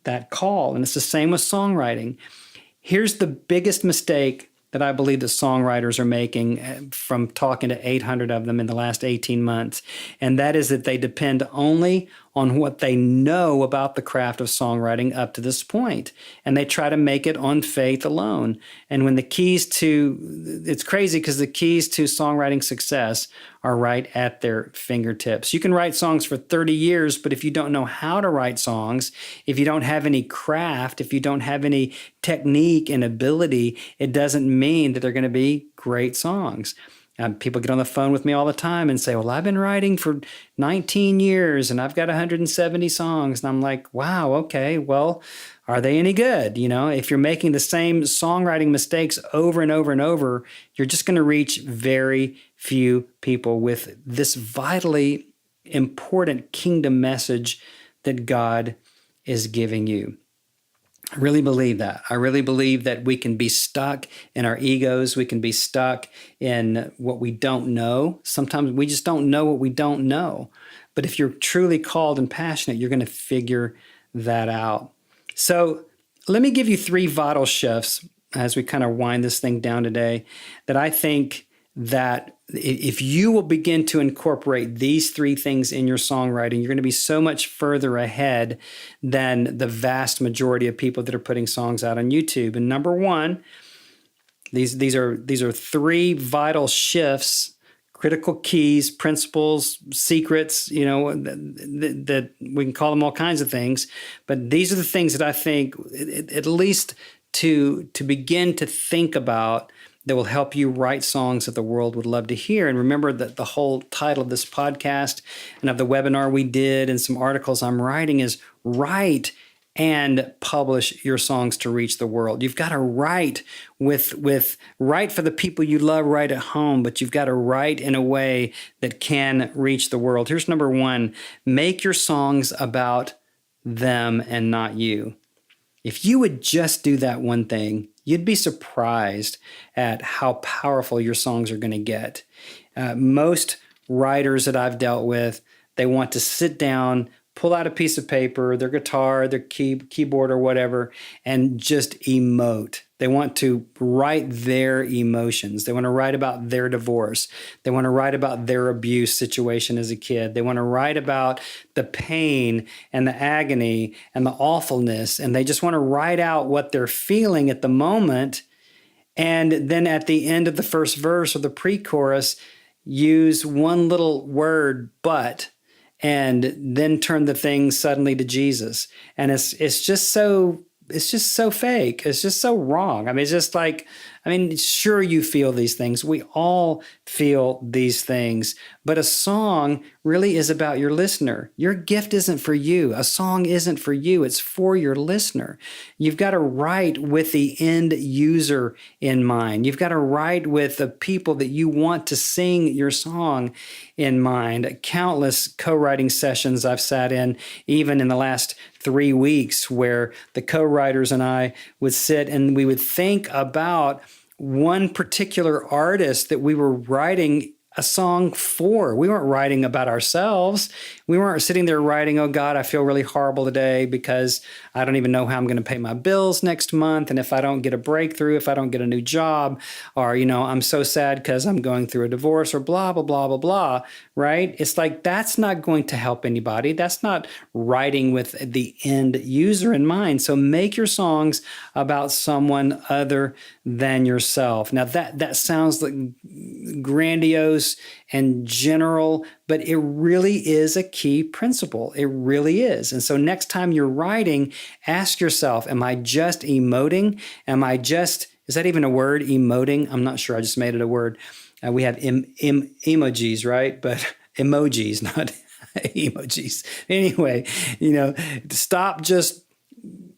B: that call. And it's the same with songwriting. Here's the biggest mistake that I believe that songwriters are making from talking to 800 of them in the last 18 months, and that is that they depend only on what they know about the craft of songwriting up to this point, and they try to make it on faith alone. And when it's crazy because the keys to songwriting success are right at their fingertips. You can write songs for 30 years, but if you don't know how to write songs, if you don't have any craft, if you don't have any technique and ability, it doesn't mean that they're going to be great songs. People get on the phone with me all the time and say, well, I've been writing for 19 years and I've got 170 songs. And I'm like, wow, okay, well, are they any good? If you're making the same songwriting mistakes over and over and over, you're just going to reach very few people with this vitally important kingdom message that God is giving you. I really believe that. I really believe that we can be stuck in our egos. We can be stuck in what we don't know. Sometimes we just don't know what we don't know. But if you're truly called and passionate, you're going to figure that out. So let me give you 3 vital shifts as we kind of wind this thing down today that I think that if you will begin to incorporate these 3 things in your songwriting, you're going to be so much further ahead than the vast majority of people that are putting songs out on YouTube. And number 1, these are 3 vital shifts, critical keys, principles, secrets, that we can call them all kinds of things. But these are the things that I think, at least to begin to think about, that will help you write songs that the world would love to hear. And remember that the whole title of this podcast and of the webinar we did and some articles I'm writing is Write and Publish Your Songs to Reach the World. You've got to write write for the people you love right at home, but you've got to write in a way that can reach the world. Here's number 1, make your songs about them and not you. If you would just do that one thing, you'd be surprised at how powerful your songs are going to get. Most writers that I've dealt with, they want to sit down, pull out a piece of paper, their guitar, their keyboard or whatever, and just emote. They want to write their emotions. They want to write about their divorce. They want to write about their abuse situation as a kid. They want to write about the pain and the agony and the awfulness. And they just want to write out what they're feeling at the moment. And then at the end of the first verse or the pre-chorus, use one little word, but, and then turn the thing suddenly to Jesus. And it's just so fake. It's just so wrong. I mean, it's just like, sure, you feel these things. We all feel these things, but a song really is about your listener. Your gift isn't for you. A song isn't for you. It's for your listener. You've got to write with the end user in mind. You've got to write with the people that you want to sing your song in mind. Countless co-writing sessions I've sat in, even in the last 3 weeks, where the co-writers and I would sit and we would think about one particular artist that we were writing a song for. We weren't writing about ourselves. We weren't sitting there writing, oh God, I feel really horrible today because I don't even know how I'm going to pay my bills next month. And if I don't get a breakthrough, if I don't get a new job, or, I'm so sad because I'm going through a divorce or blah, blah, blah, blah, blah, right? It's like, that's not going to help anybody. That's not writing with the end user in mind. So make your songs about someone other than yourself. Now that sounds like grandiose and general, but it really is a key principle. It really is. And so next time you're writing, ask yourself, am I just emoting? Is that even a word, emoting? I'm not sure. I just made it a word. We have emojis, right? But emojis, not emojis. Anyway, stop just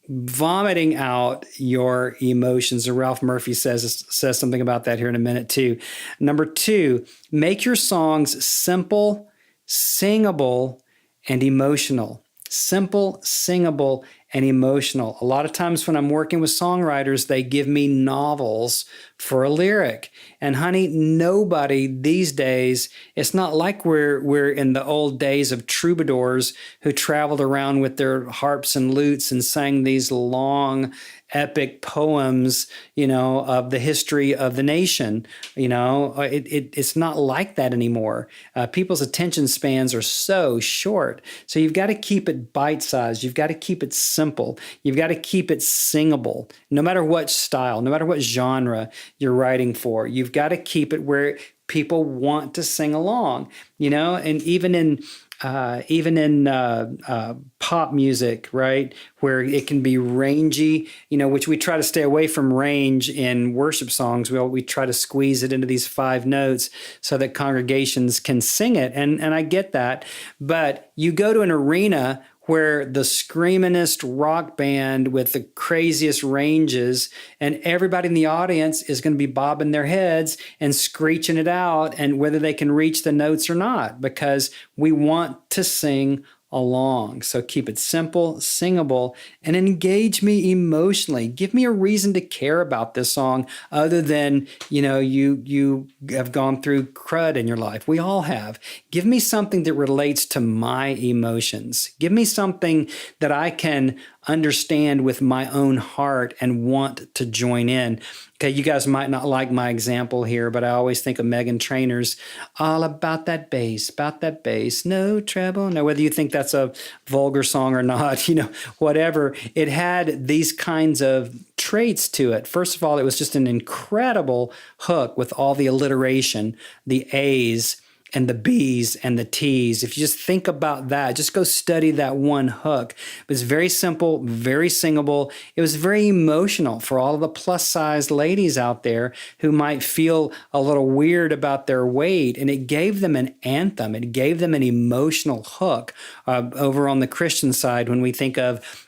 B: vomiting out your emotions. And Ralph Murphy says something about that here in a minute too. Number 2, make your songs simple, singable, and emotional. Simple, singable, and emotional. A lot of times when I'm working with songwriters, they give me novels for a lyric. And honey, nobody these days, it's not like we're in the old days of troubadours who traveled around with their harps and lutes and sang these long, epic poems, of the history of the nation. It's not like that anymore. People's attention spans are so short. So you've got to keep it bite-sized. You've got to keep it simple. You've got to keep it singable, no matter what style, no matter what genre you're writing for. You've got to keep it where people want to sing along, and even in pop music, right, where it can be rangy, which we try to stay away from range in worship songs. We try to squeeze it into these 5 notes so that congregations can sing it. And I get that. But you go to an arena where the screamingest rock band with the craziest ranges and everybody in the audience is going to be bobbing their heads and screeching it out, and whether they can reach the notes or not, because we want to sing along. So keep it simple, singable, and engage me emotionally. Give me a reason to care about this song other than, you have gone through crud in your life. We all have. Give me something that relates to my emotions. Give me something that I can understand with my own heart and want to join in. Okay, you guys might not like my example here, but I always think of Meghan Trainor's All About That Bass, no treble. Now, whether you think that's a vulgar song or not, whatever, it had these kinds of traits to it. First of all, it was just an incredible hook with all the alliteration, the A's, and the B's and the T's. If you just think about that, just go study that one hook. It was very simple, very singable. It was very emotional for all of the plus-sized ladies out there who might feel a little weird about their weight. And it gave them an anthem. It gave them an emotional hook. Over on the Christian side, when we think of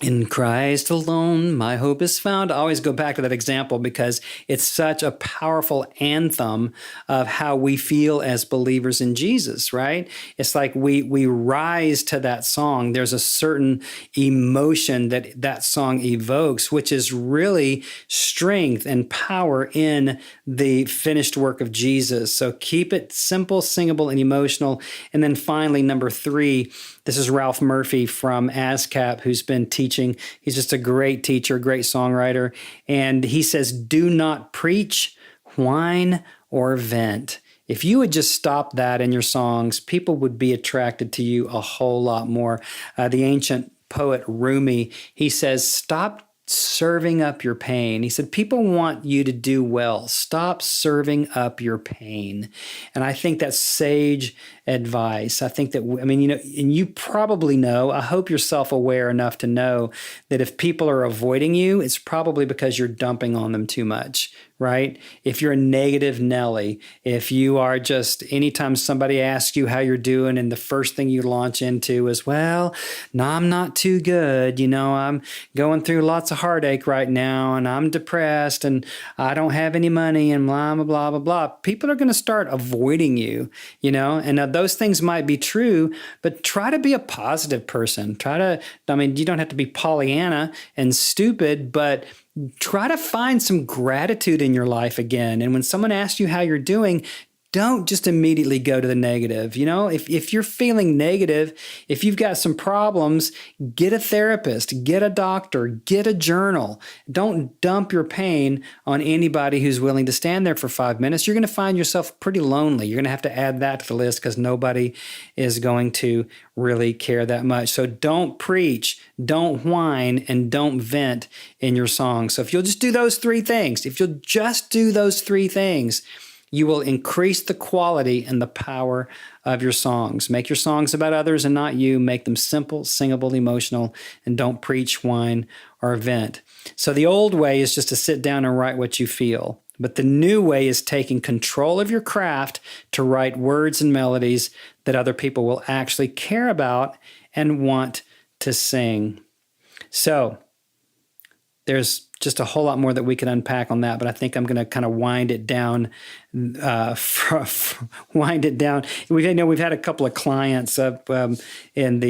B: in Christ alone, my hope is found. I always go back to that example because it's such a powerful anthem of how we feel as believers in Jesus, right? It's like we rise to that song. There's a certain emotion that song evokes, which is really strength and power in the finished work of Jesus. So keep it simple, singable, and emotional. And then finally, number 3, This is Ralph Murphy from ASCAP, who's been teaching. He's just a great teacher, great songwriter. And he says, do not preach, whine, or vent. If you would just stop that in your songs, people would be attracted to you a whole lot more. The ancient poet Rumi, he says, stop serving up your pain. He said, people want you to do well. Stop serving up your pain. And I think that's sage advice. I think that, and you probably know, I hope you're self-aware enough to know that if people are avoiding you, it's probably because you're dumping on them too much, right? If you're a negative Nelly, if you are just, anytime somebody asks you how you're doing and the first thing you launch into is, well, no, I'm not too good. I'm going through lots of heartache right now and I'm depressed and I don't have any money and blah, blah, blah, blah, blah. People are going to start avoiding you, and those things might be true, but try to be a positive person. You don't have to be Pollyanna and stupid, but try to find some gratitude in your life again. And when someone asks you how you're doing, don't just immediately go to the negative. If you're feeling negative, if you've got some problems, get a therapist, get a doctor, get a journal. Don't dump your pain on anybody who's willing to stand there for 5 minutes. You're going to find yourself pretty lonely. You're going to have to add that to the list because nobody is going to really care that much. So don't preach, don't whine, and don't vent in your songs. So if you'll just do those three things, you will increase the quality and the power of your songs. Make your songs about others and not you. Make them simple, singable, emotional, and don't preach, whine, or vent. So the old way is just to sit down and write what you feel. But the new way is taking control of your craft to write words and melodies that other people will actually care about and want to sing. So there's just a whole lot more that we could unpack on that, but I think I'm going to kind of wind it down. We've had a couple of clients up in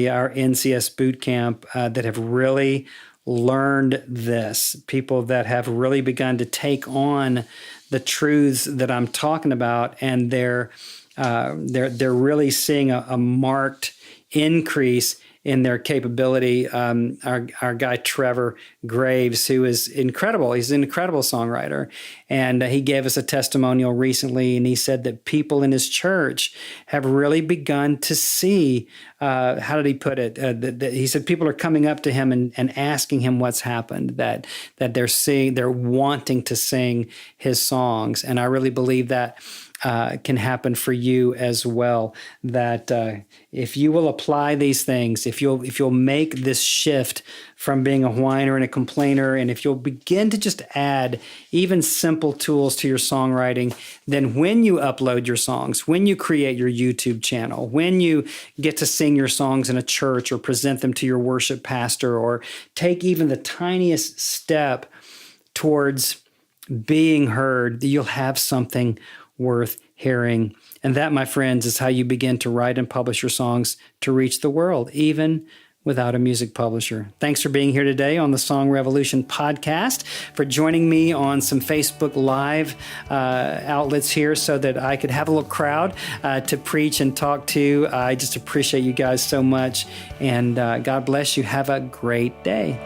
B: our NCS boot camp that have really learned this. People that have really begun to take on the truths that I'm talking about, and they're really seeing a marked increase in their capability. Our guy, Trevor Graves, who is incredible. He's an incredible songwriter. And he gave us a testimonial recently, and he said that people in his church have really begun to see, how did he put it? He said people are coming up to him and asking him what's happened, that they're wanting to sing his songs. And I really believe that can happen for you as well. That if you will apply these things, if you'll make this shift from being a whiner and a complainer, and if you'll begin to just add even simple tools to your songwriting, then when you upload your songs, when you create your YouTube channel, when you get to sing your songs in a church or present them to your worship pastor, or take even the tiniest step towards being heard, you'll have something worth hearing. And that, my friends, is how you begin to write and publish your songs to reach the world, even without a music publisher. Thanks for being here today on the Song Revolution podcast, for joining me on some Facebook Live outlets here so that I could have a little crowd to preach and talk to. I just appreciate you guys so much, and God bless you. Have a great day.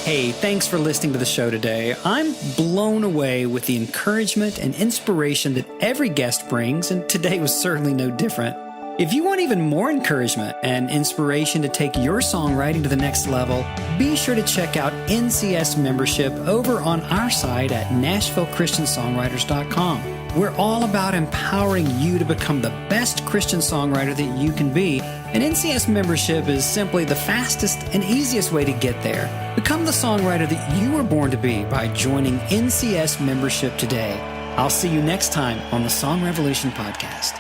B: Hey, thanks for listening to the show today. I'm blown away with the encouragement and inspiration that every guest brings, and today was certainly no different. If you want even more encouragement and inspiration to take your songwriting to the next level, be sure to check out NCS membership over on our site at NashvilleChristianSongwriters.com. We're all about empowering you to become the best Christian songwriter that you can be, and NCS membership is simply the fastest and easiest way to get there. Become the songwriter that you were born to be by joining NCS membership today. I'll see you next time on the Song Revolution podcast.